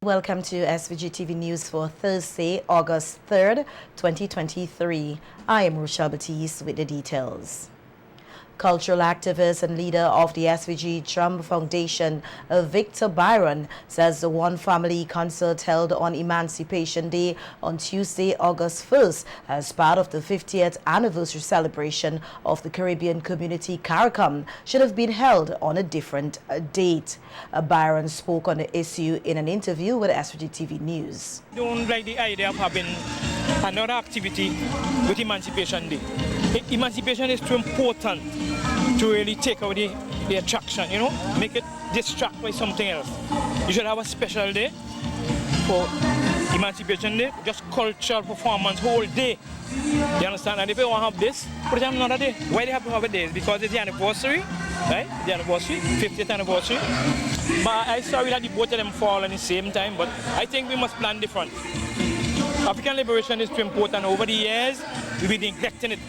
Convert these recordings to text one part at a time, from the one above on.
Welcome to SVG-TV News for Thursday, August 3rd, 2023. I am Rochelle Batiste with the details. Cultural activist and leader of the SVG Drum Foundation, Victor Byron, says the One Family concert held on Emancipation Day on Tuesday, August 1st, as part of the 50th anniversary celebration of the Caribbean community CARICOM, should have been held on a different date. Byron spoke on the issue in an interview with SVG-TV News. I don't like the idea of having another activity with Emancipation Day. Emancipation is too important to really take away the attraction, make it distract by something else. You should have a special day for Emancipation Day, just cultural performance whole day. You understand? And if you want to have this, put it on another day. Why do you have to have a day? Because it's the anniversary, right? The anniversary, 50th anniversary. But I'm sorry that the both of them fall at the same time, but I think we must plan different. African liberation is too important. Over the years, we've been neglecting it.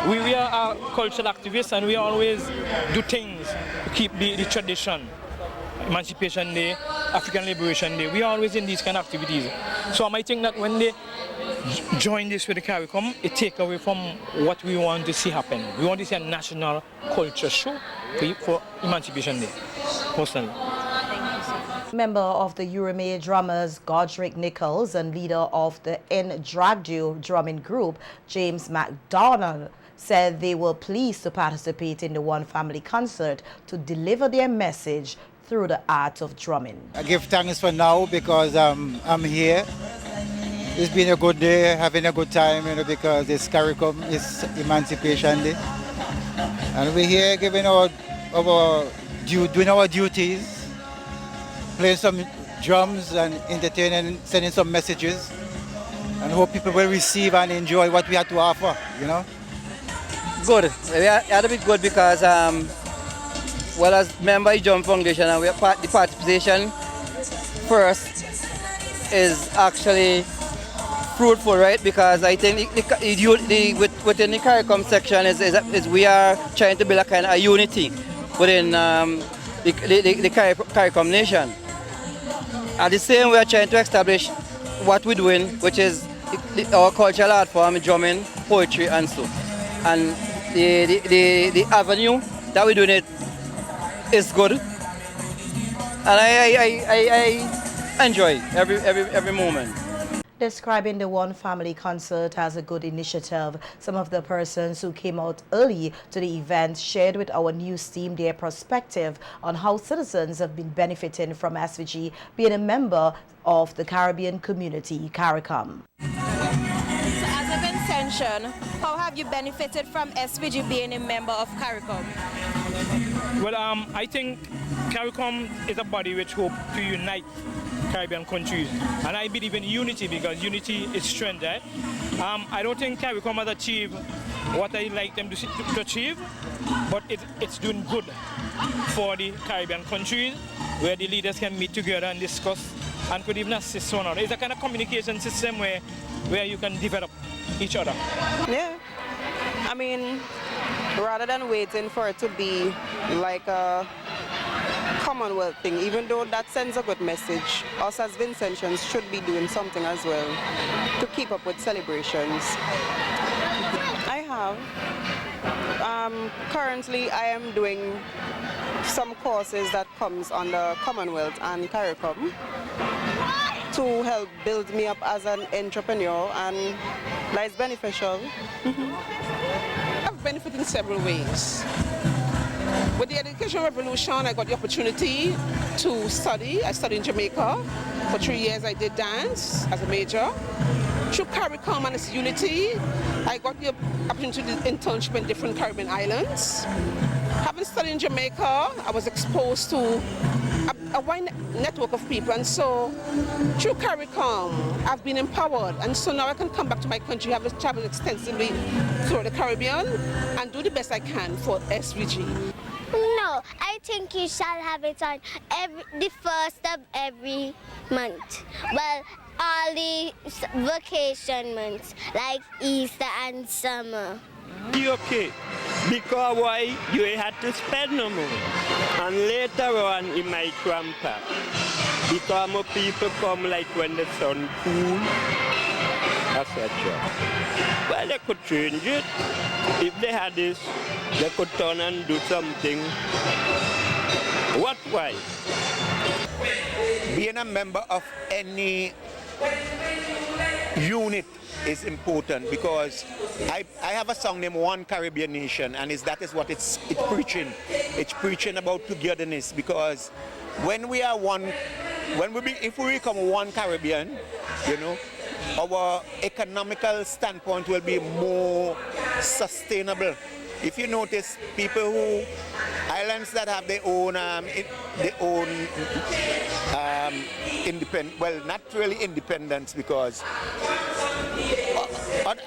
We are cultural activists and we always do things to keep the tradition. Emancipation Day, African Liberation Day, we are always in these kind of activities. So I might think that when they join this with the CARICOM, it takes away from what we want to see happen. We want to see a national culture show for Emancipation Day, personally. Member of the Urame drummers Godric Nichols and leader of the N-Dragdo drumming group, James MacDonald, said they were pleased to participate in the One Family concert to deliver their message through the art of drumming. I give thanks for now because I'm here. It's been a good day, having a good time, because it's CARICOM, it's Emancipation Day. And we're here giving doing our duties, playing some drums and entertaining, sending some messages, and hope people will receive and enjoy what we have to offer, Good. We had to be good because, as member of the Drum Foundation, and the participation first is actually fruitful, right? Because I think within the CARICOM section is we are trying to build a kind of unity within the CARICOM nation. At the same, we are trying to establish what we're doing, which is our cultural art form, drumming, poetry, and so. And the avenue that we're doing it is good, and I enjoy every moment. Describing the One Family concert as a good initiative, some of the persons who came out early to the event shared with our news team their perspective on how citizens have been benefiting from SVG being a member of the Caribbean community CARICOM. So as I've been mentioned, how have you benefited from SVG being a member of CARICOM? Well, I think CARICOM is a body which hopes to unite Caribbean countries, and I believe in unity because unity is strength, right? I don't think CARICOM has achieved what I like them to achieve, but it's doing good for the Caribbean countries where the leaders can meet together and discuss and could even assist one another. It's a kind of communication system where you can develop each other. Yeah, I mean, rather than waiting for it to be like a Commonwealth thing, even though that sends a good message, us as Vincentians should be doing something as well to keep up with celebrations. I have. Currently, I am doing some courses that comes under Commonwealth and CARICOM to help build me up as an entrepreneur, and that is beneficial. I've benefited in several ways. With the education revolution, I got the opportunity to study. I studied in Jamaica. For 3 years, I did dance as a major. Through CARICOM and its unity, I got the opportunity to do internship in different Caribbean islands. Having studied in Jamaica, I was exposed to a wide network of people, and so through CARICOM, I've been empowered, and so now I can come back to my country, have traveled extensively through the Caribbean, and do the best I can for SVG. No, I think you shall have it on the first of every month. Well, all the vacation months, like Easter and summer. Okay, because why you had to spend no more, and later on it might ramp up. Because more people come like when the sun cool, etc. Well, they could change it. If they had this, they could turn and do something. What why? Being a member of any unit is important because I have a song named One Caribbean Nation, and that is what it's preaching. It's preaching about togetherness, because when we are one, if we become one Caribbean, you know, our economical standpoint will be more sustainable. If you notice, islands that have their own well, not really independence, because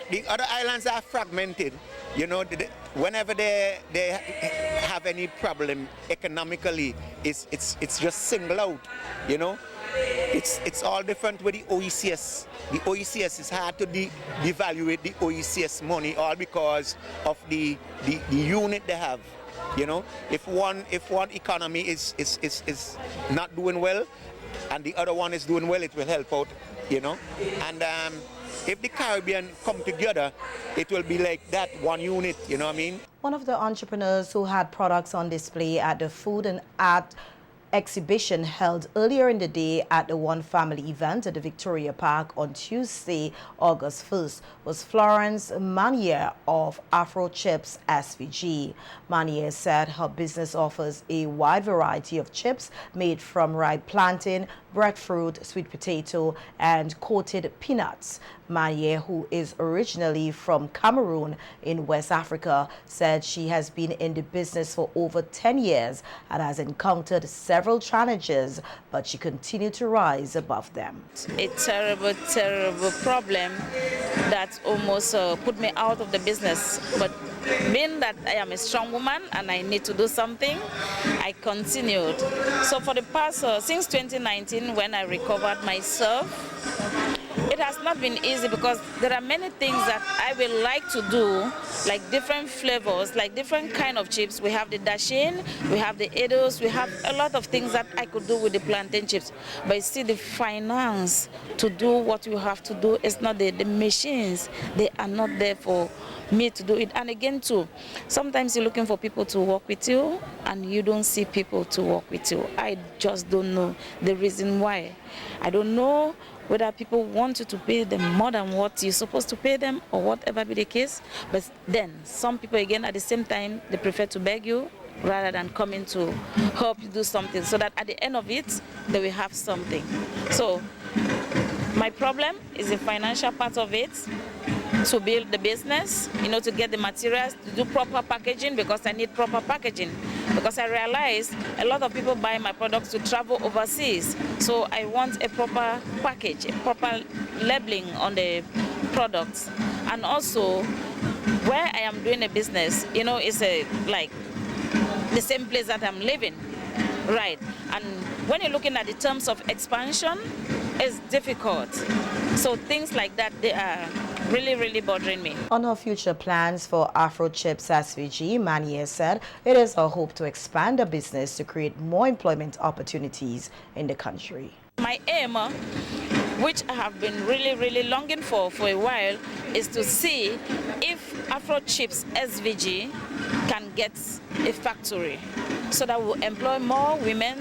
the other islands are fragmented. You know, whenever they have any problem economically, it's just single out. You know, it's all different with the OECS. The OECS is hard to devaluate the OECS money, all because of the unit they have. You know, if one economy is not doing well, and the other one is doing well, it will help out. You know, and if the Caribbean come together, it will be like that, one unit, you know what I mean? One of the entrepreneurs who had products on display at the Food and Art exhibition held earlier in the day at the One Family event at the Victoria Park on Tuesday, August 1st, was Florence Manier of Afro Chips SVG. Manier said her business offers a wide variety of chips made from ripe plantain, breadfruit, sweet potato, and coated peanuts. Manier, who is originally from Cameroon in West Africa, said she has been in the business for over 10 years and has encountered several challenges, but she continued to rise above them. A terrible, terrible problem that almost put me out of the business. But being that I am a strong woman and I need to do something, I continued. So for the past, since 2019, when I recovered myself, it has not been easy because there are many things that I will like to do, like different flavors, like different kind of chips. We have the dashin, we have the edos, we have a lot of things that I could do with the plantain chips. But you see, the finance to do what you have to do is not there. The machines, they are not there for me to do it. And again too, sometimes you're looking for people to work with you and you don't see people to work with you. I just don't know the reason why. I don't know whether people want you to pay them more than what you're supposed to pay them or whatever be the case. But then some people again at the same time, they prefer to beg you rather than coming to help you do something, so that at the end of it, they will have something. So my problem is the financial part of it, to build the business, you know, to get the materials, to do proper packaging, because I need proper packaging. Because I realize a lot of people buy my products to travel overseas. So I want a proper package, a proper labeling on the products. And also, where I am doing a business, you know, it's like the same place that I'm living, right? And when you're looking at the terms of expansion, it's difficult. So things like that, they are really, really bothering me. On her future plans for Afro Chips SVG, Manier said it is her hope to expand the business to create more employment opportunities in the country. My aim, which I have been really, really longing for a while, is to see if Afro Chips SVG can get a factory so that we'll employ more women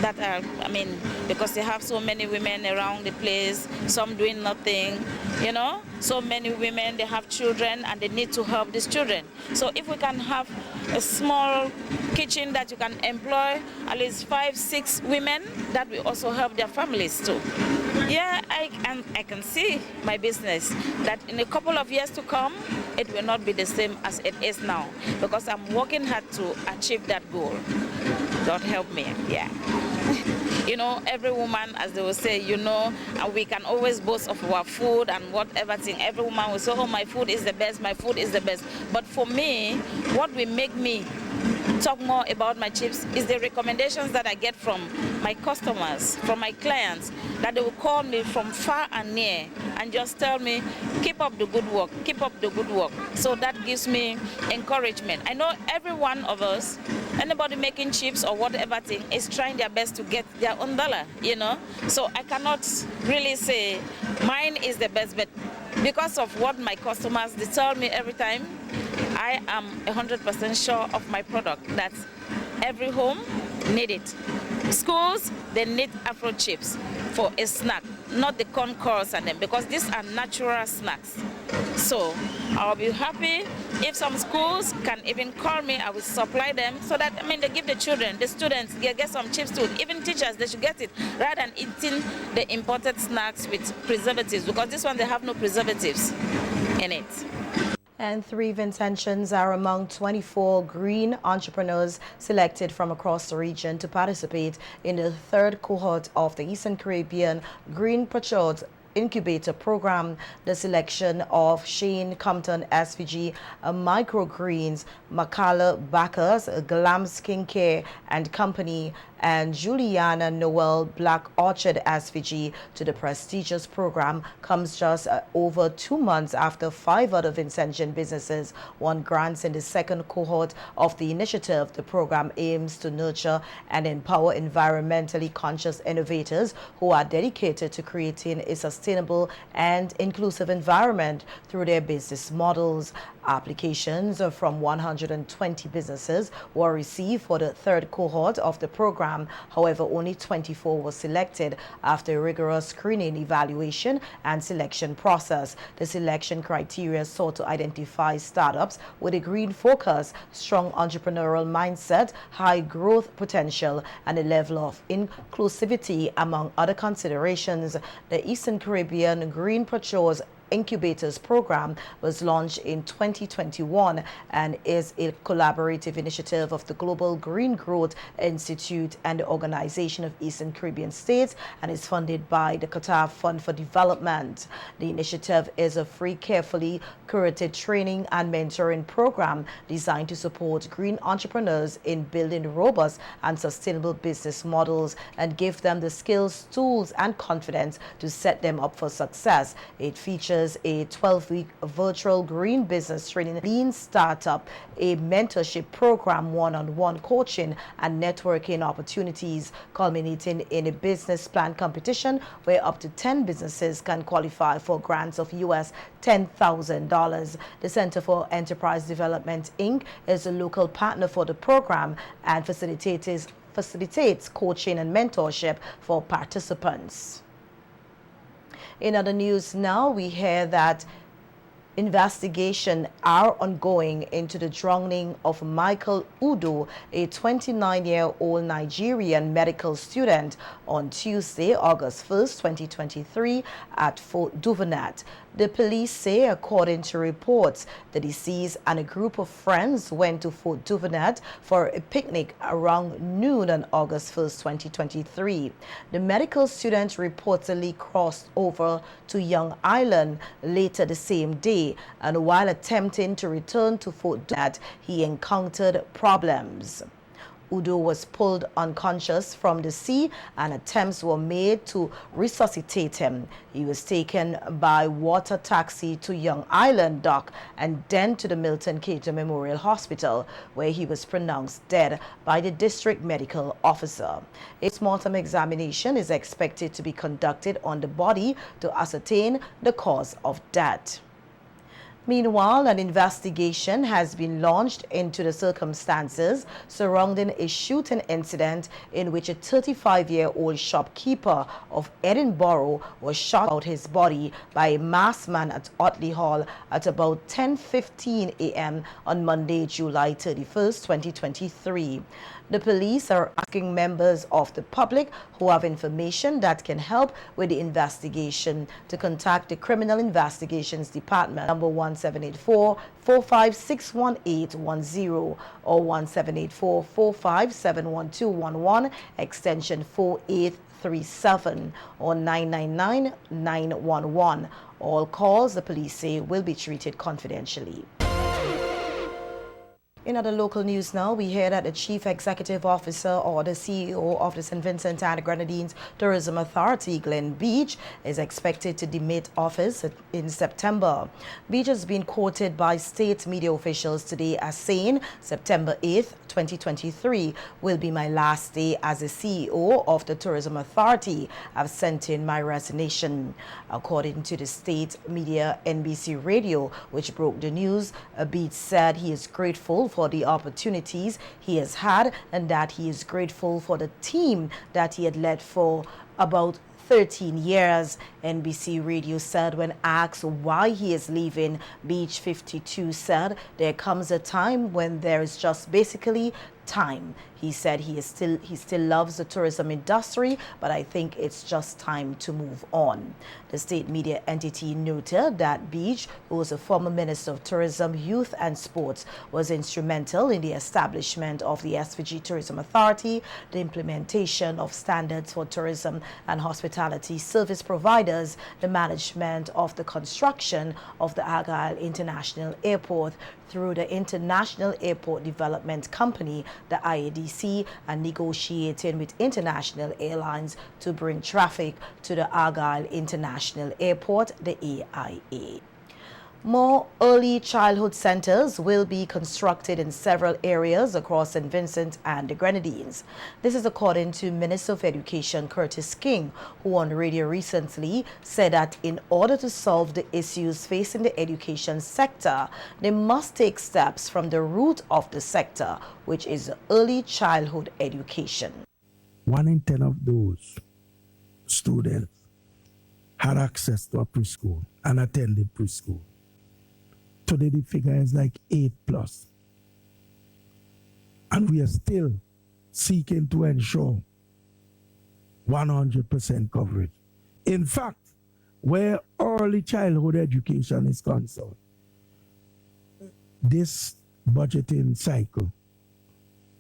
that are, I mean, because they have so many women around the place, some doing nothing, you know, so many women, they have children and they need to help these children. So if we can have a small kitchen that you can employ at least 5, 6 women, that will also help their families too. Yeah, I can see my business that in a couple of years to come, it will not be the same as it is now, because I'm working hard to achieve that goal. God help me, yeah. You know, every woman, as they will say, you know, we can always boast of our food and whatever thing. Every woman will say, oh, my food is the best, my food is the best. But for me, what will make me talk more about my chips is the recommendations that I get from my customers, from my clients, that they will call me from far and near and just tell me, keep up the good work, keep up the good work. So that gives me encouragement. I know every one of us, anybody making chips or whatever thing, is trying their best to get their own dollar, you know. So I cannot really say mine is the best, but because of what my customers, they tell me every time, I am 100% sure of my product, that every home need it. Schools, they need Afro Chips for a snack, not the corn cores and them, because these are natural snacks. So I'll be happy if some schools can even call me. I will supply them so that, I mean, they give the children, the students, they get some chips too. Even teachers, they should get it rather than eating the imported snacks with preservatives, because this one, they have no preservatives in it. And 3 Vincentians are among 24 green entrepreneurs selected from across the region to participate in the 3rd cohort of the Eastern Caribbean Greenpreneurs Incubator Program. The selection of Shane Compton, SVG Microgreens, Makala Backers, Glam Skincare and Company, and Juliana Noel Black Orchard SVG to the prestigious program comes just over 2 months after 5 other Vincentian businesses won grants in the 2nd cohort of the initiative. The program aims to nurture and empower environmentally conscious innovators who are dedicated to creating a sustainable and inclusive environment through their business models. Applications from 120 businesses were received for the 3rd cohort of the program. However, only 24 were selected after a rigorous screening, evaluation, and selection process. The selection criteria sought to identify startups with a green focus, strong entrepreneurial mindset, high growth potential, and a level of inclusivity, among other considerations. The Eastern Caribbean Greenpreneurs Incubators Program was launched in 2021 and is a collaborative initiative of the Global Green Growth Institute and the Organization of Eastern Caribbean States, and is funded by the Qatar Fund for Development. The initiative is a free, carefully curated training and mentoring program designed to support green entrepreneurs in building robust and sustainable business models and give them the skills, tools, and confidence to set them up for success. It features a 12-week virtual green business training, lean startup, a mentorship program, one-on-one coaching and networking opportunities, culminating in a business plan competition where up to 10 businesses can qualify for grants of US $10,000. The Center for Enterprise Development, Inc. is a local partner for the program and facilitates coaching and mentorship for participants. In other news now, we hear that investigations are ongoing into the drowning of Michael Udo, a 29-year-old Nigerian medical student, on Tuesday, August 1st, 2023, at Fort Duvenet. The police say, according to reports, the deceased and a group of friends went to Fort Duvenet for a picnic around noon on August 1st, 2023. The medical student reportedly crossed over to Young Island later the same day, and while attempting to return to Fort Duvenet, he encountered problems. Udo was pulled unconscious from the sea and attempts were made to resuscitate him. He was taken by water taxi to Young Island dock and then to the Milton Cater Memorial Hospital, where he was pronounced dead by the district medical officer. A postmortem examination is expected to be conducted on the body to ascertain the cause of death. Meanwhile, an investigation has been launched into the circumstances surrounding a shooting incident in which a 35-year-old shopkeeper of Edinboro was shot out his body by a masked man at Otley Hall at about 10:15 a.m. on Monday, July 31st, 2023. The police are asking members of the public who have information that can help with the investigation to contact the Criminal Investigations Department, number 1784-456-1810 or 1784-457-1211, extension 4837 or 999-911. All calls, the police say, will be treated confidentially. In other local news now, we hear that the Chief Executive Officer or the CEO of the St. Vincent and the Grenadines Tourism Authority, Glen Beach, is expected to demit office in September. Beach has been quoted by state media officials today as saying September 8th, 2023 will be my last day as the CEO of the Tourism Authority. I've sent in my resignation. According to the state media NBC Radio, which broke the news, Beach said he is grateful for the opportunities he has had and that he is grateful for the team that he had led for about 13 years. NBC Radio said when asked why he is leaving, Beach 52 said there comes a time when there is just basically time. He said he still loves the tourism industry, but I think it's just time to move on. The state media entity noted that Beach, who was a former Minister of Tourism, Youth and Sports, was instrumental in the establishment of the SVG Tourism Authority, the implementation of standards for tourism and hospitality service providers, the management of the construction of the Argyle International Airport through the International Airport Development Company, the IADC, and negotiating with international airlines to bring traffic to the Argyle International Airport, the AIA. More early childhood centers will be constructed in several areas across St. Vincent and the Grenadines. This is according to Minister of Education Curtis King, who on radio recently said that in order to solve the issues facing the education sector, they must take steps from the root of the sector, which is early childhood education. 1 in 10 of those students had access to a preschool and attended preschool. Today the figure is like 8+. And we are still seeking to ensure 100% coverage. In fact, where early childhood education is concerned, this budgeting cycle,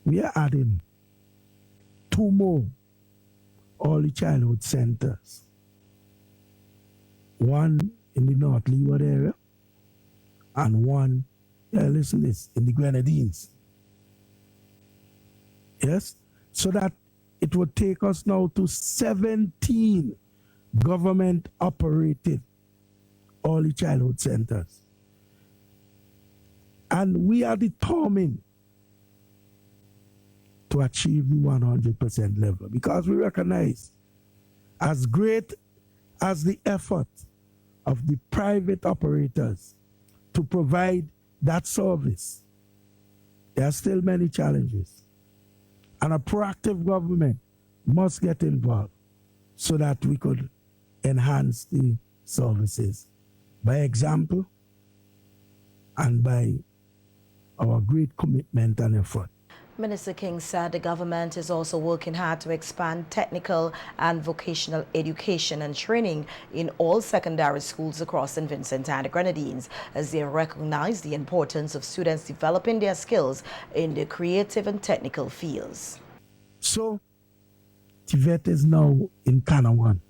we are adding 2 more early childhood centers. One in the North Leeward area, and one, listen this, in the Grenadines. Yes? So that it would take us now to 17 government-operated early childhood centers. And we are determined to achieve the 100% level because we recognize as great as the effort of the private operators to provide that service, there are still many challenges. And a proactive government must get involved so that we could enhance the services by example and by our great commitment and effort. Minister King said the government is also working hard to expand technical and vocational education and training in all secondary schools across St. Vincent and the Grenadines, as they recognize the importance of students developing their skills in the creative and technical fields. So, TVET is now in Cana 1.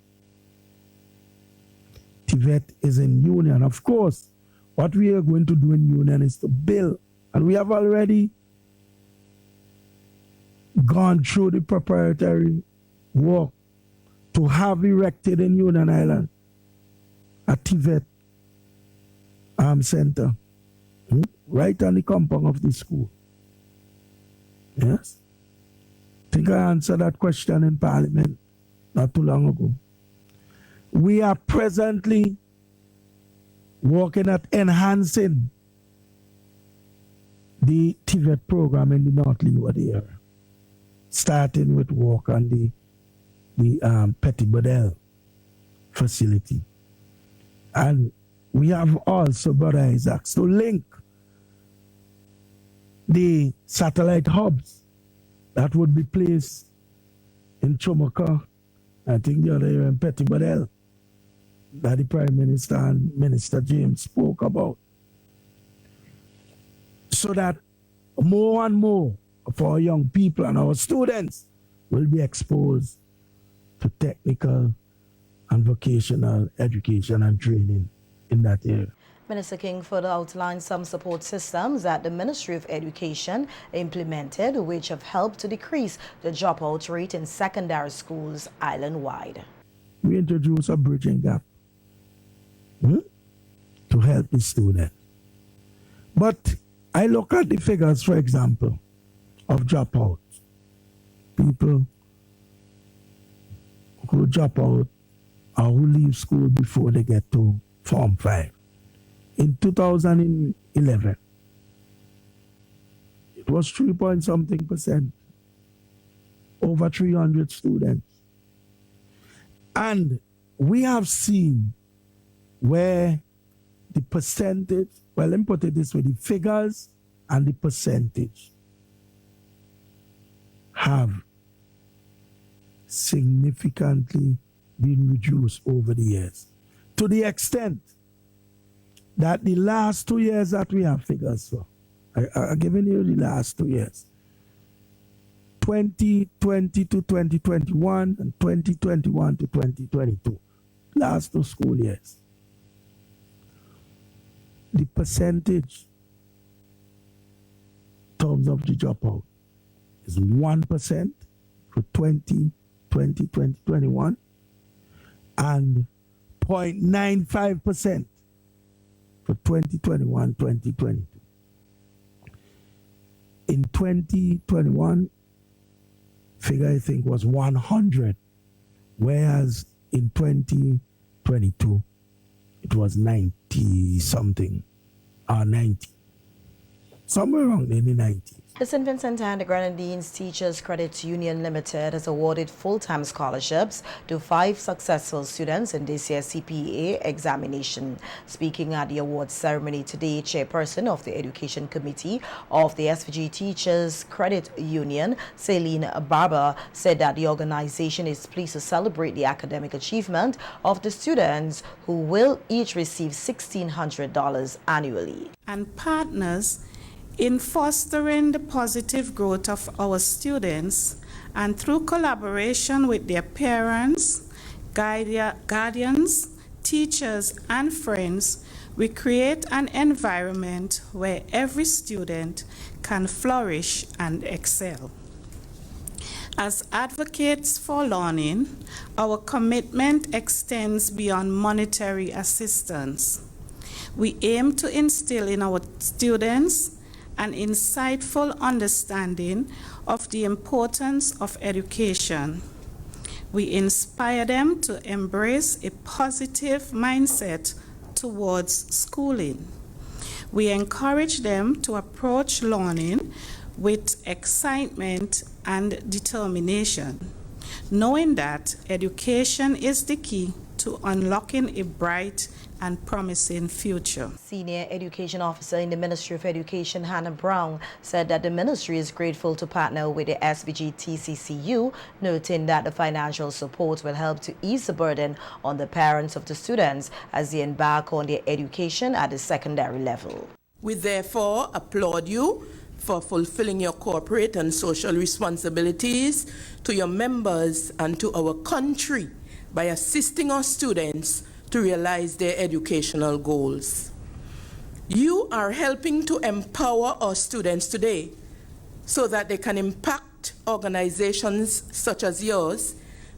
TVET is in Union. Of course, what we are going to do in Union is to build, and we have already gone through the preparatory work to have erected in Union Island a TVET center right on the compound of the school. Yes? I think I answered that question in Parliament not too long ago. We are presently working at enhancing the TVET program in the North Leeward area, starting with work on the Petit Bodel facility. And we have also, Brother Isaac, to link the satellite hubs that would be placed in Chomaka, I think the other area in Petit Bodel, that the Prime Minister and Minister James spoke about. So that more and more of our young people and our students will be exposed to technical and vocational education and training in that area. Minister King further outlined some support systems that the Ministry of Education implemented, which have helped to decrease the dropout rate in secondary schools island-wide. We introduced a bridging gap to help the student. But I look at the figures, for example, of dropouts. People who drop out or who leave school before they get to Form 5. In 2011, it was 3-point-something%, over 300 students. And we have seen where the percentage, well, let me put it this way, the figures and the percentage have significantly been reduced over the years, to the extent that the last 2 years that we have figures for, I'm giving you the last 2 years, 2020 to 2021 and 2021 to 2022, last 2 school years. The percentage in terms of the dropout is 1% for 2020-2021 and 0.95% for 2021-2022. In 2021, figure I think was 100, whereas in 2022 it was 90-something, or 90, somewhere around in the 90s. The St. Vincent and the Grenadines Teachers Credit Union Limited has awarded full-time scholarships to 5 successful students in this year's CPA examination. Speaking at the awards ceremony today, Chairperson of the Education Committee of the SVG Teachers Credit Union, Celine Barber, said that the organization is pleased to celebrate the academic achievement of the students, who will each receive $1,600 annually. And partners in fostering the positive growth of our students, and through collaboration with their parents, guardians, teachers, and friends, we create an environment where every student can flourish and excel. As advocates for learning, our commitment extends beyond monetary assistance. We aim to instill in our students an insightful understanding of the importance of education. We inspire them to embrace a positive mindset towards schooling. We encourage them to approach learning with excitement and determination, knowing that education is the key to unlocking a bright and promising future. Senior Education Officer in the Ministry of Education, Hannah Brown, said that the ministry is grateful to partner with the SVG-TCCU, noting that the financial support will help to ease the burden on the parents of the students as they embark on their education at the secondary level. We therefore applaud you for fulfilling your corporate and social responsibilities to your members and to our country by assisting our students to realize their educational goals. You are helping to empower our students today so that they can impact organizations such as yours,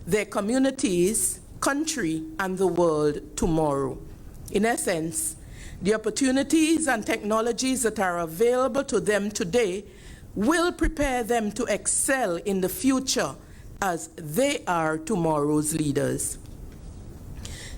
their communities, country, and the world tomorrow. In essence, the opportunities and technologies that are available to them today will prepare them to excel in the future as they are tomorrow's leaders.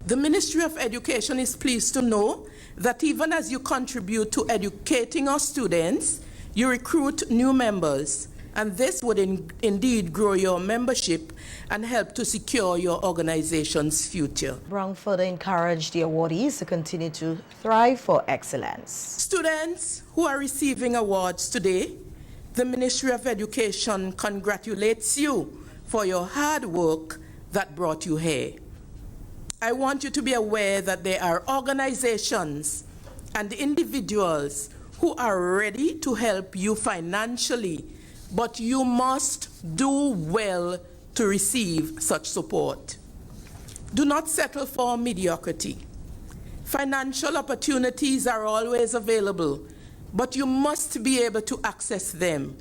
The Ministry of Education is pleased to know that even as you contribute to educating our students, you recruit new members, and this would indeed grow your membership and help to secure your organization's future. Brown further encouraged the awardees to continue to thrive for excellence. Students who are receiving awards today, the Ministry of Education congratulates you for your hard work that brought you here. I want you to be aware that there are organizations and individuals who are ready to help you financially, but you must do well to receive such support. Do not settle for mediocrity. Financial opportunities are always available, but you must be able to access them.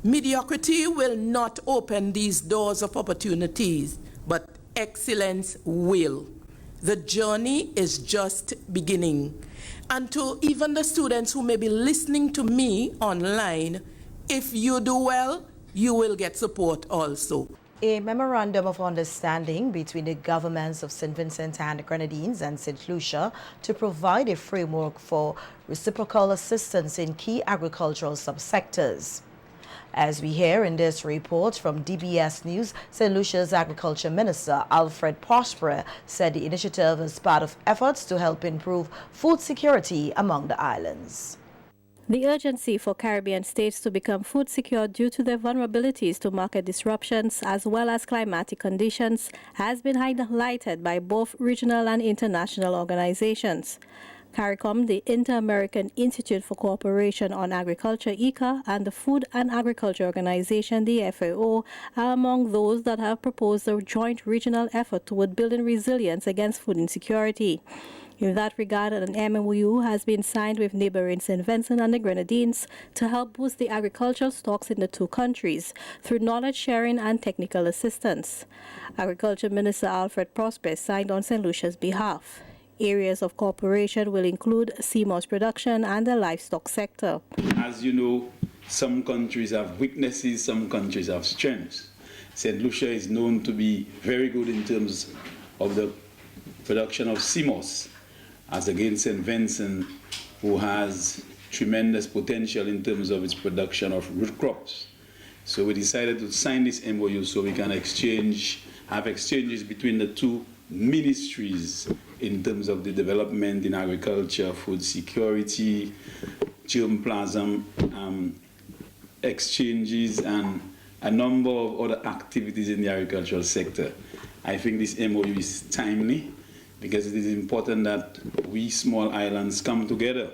Mediocrity will not open these doors of opportunities, but excellence will. The journey is just beginning. And to even the students who may be listening to me online, if you do well, you will get support also. A memorandum of understanding between the governments of St. Vincent and the Grenadines and St. Lucia to provide a framework for reciprocal assistance in key agricultural subsectors. As we hear in this report from DBS News, St. Lucia's Agriculture Minister Alfred Prosper said the initiative is part of efforts to help improve food security among the islands. The urgency for Caribbean states to become food secure due to their vulnerabilities to market disruptions as well as climatic conditions has been highlighted by both regional and international organizations. CARICOM, the Inter-American Institute for Cooperation on Agriculture, ICA, and the Food and Agriculture Organization, the FAO, are among those that have proposed a joint regional effort toward building resilience against food insecurity. In that regard, an MOU has been signed with neighboring St. Vincent and the Grenadines to help boost the agricultural stocks in the two countries through knowledge sharing and technical assistance. Agriculture Minister Alfred Prosper signed on St. Lucia's behalf. Areas of cooperation will include seamoss production and the livestock sector. As you know, some countries have weaknesses, some countries have strengths. St. Lucia is known to be very good in terms of the production of seamoss, as against St. Vincent, who has tremendous potential in terms of its production of root crops. So we decided to sign this MOU so we can have exchanges between the two ministries in terms of the development in agriculture, food security, germplasm exchanges, and a number of other activities in the agricultural sector. I think this MOU is timely because it is important that we small islands come together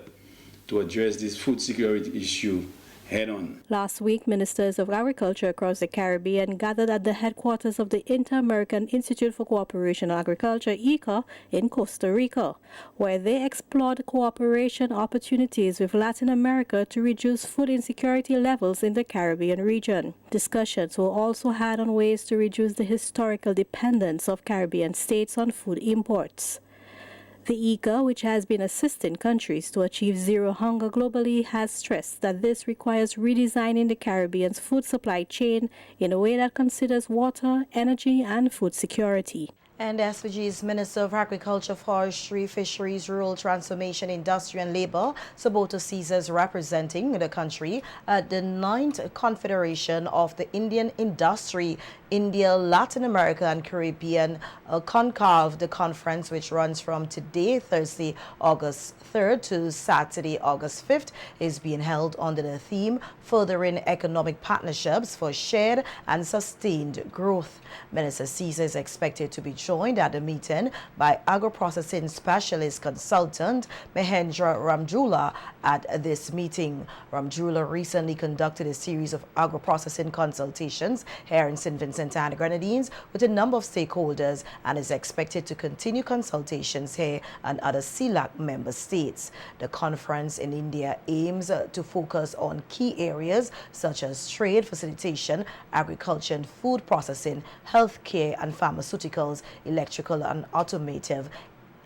to address this food security issue head-on. Last week, ministers of agriculture across the Caribbean gathered at the headquarters of the Inter-American Institute for Cooperation on Agriculture, ICA, in Costa Rica, where they explored cooperation opportunities with Latin America to reduce food insecurity levels in the Caribbean region. Discussions were also had on ways to reduce the historical dependence of Caribbean states on food imports. The ICA, which has been assisting countries to achieve zero hunger globally, has stressed that this requires redesigning the Caribbean's food supply chain in a way that considers water, energy, and food security. And SVG's Minister of Agriculture, Forestry, Fisheries, Rural Transformation, Industry and Labour, Saboto Caesar, representing the country at the 9th Confederation of the Indian Industry, India, Latin America and Caribbean CONCAV. The conference, which runs from today, Thursday, August 3rd to Saturday, August 5th, is being held under the theme Furthering Economic Partnerships for Shared and Sustained Growth. Minister Caesar is expected to be joined at the meeting by agro-processing specialist consultant Mahendra Ramjula. At this meeting, Ramjula recently conducted a series of agro-processing consultations here in St. Vincent and the Grenadines with a number of stakeholders and is expected to continue consultations here and other CELAC member states. The conference in India aims to focus on key areas such as trade facilitation, agriculture and food processing, healthcare and pharmaceuticals, electrical and automotive,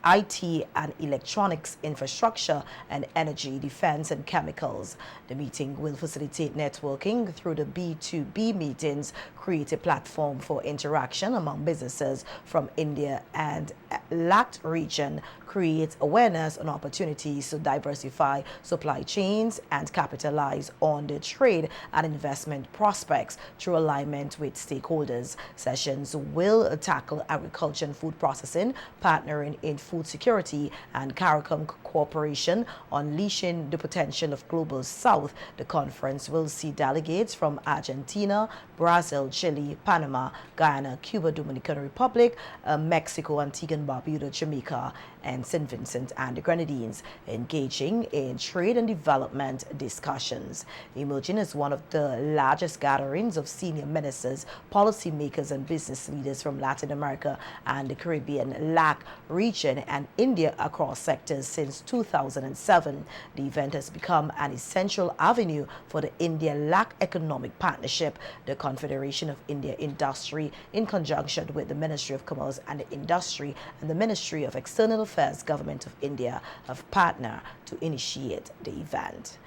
IT and electronics infrastructure, and energy, defense and chemicals. The meeting will facilitate networking through the B2B meetings, create a platform for interaction among businesses from India and LAC region, create awareness on opportunities to diversify supply chains and capitalize on the trade and investment prospects through alignment with stakeholders. Sessions will tackle agriculture and food processing, partnering in food security, and CARICOM cooperation, unleashing the potential of Global South. The conference will see delegates from Argentina, Brazil, Chile, Panama, Guyana, Cuba, Dominican Republic, Mexico, Antigua and Barbuda, Jamaica, and St. Vincent and the Grenadines, engaging in trade and development discussions. Emerging as one of the largest gatherings of senior ministers, policymakers, and business leaders from Latin America and the Caribbean, LAC region, and India across sectors since 2007. The event has become an essential avenue for the India-LAC Economic Partnership. The Confederation of India Industry, in conjunction with the Ministry of Commerce and Industry and the Ministry of External Affairs, Government of India, have partnered to initiate the event.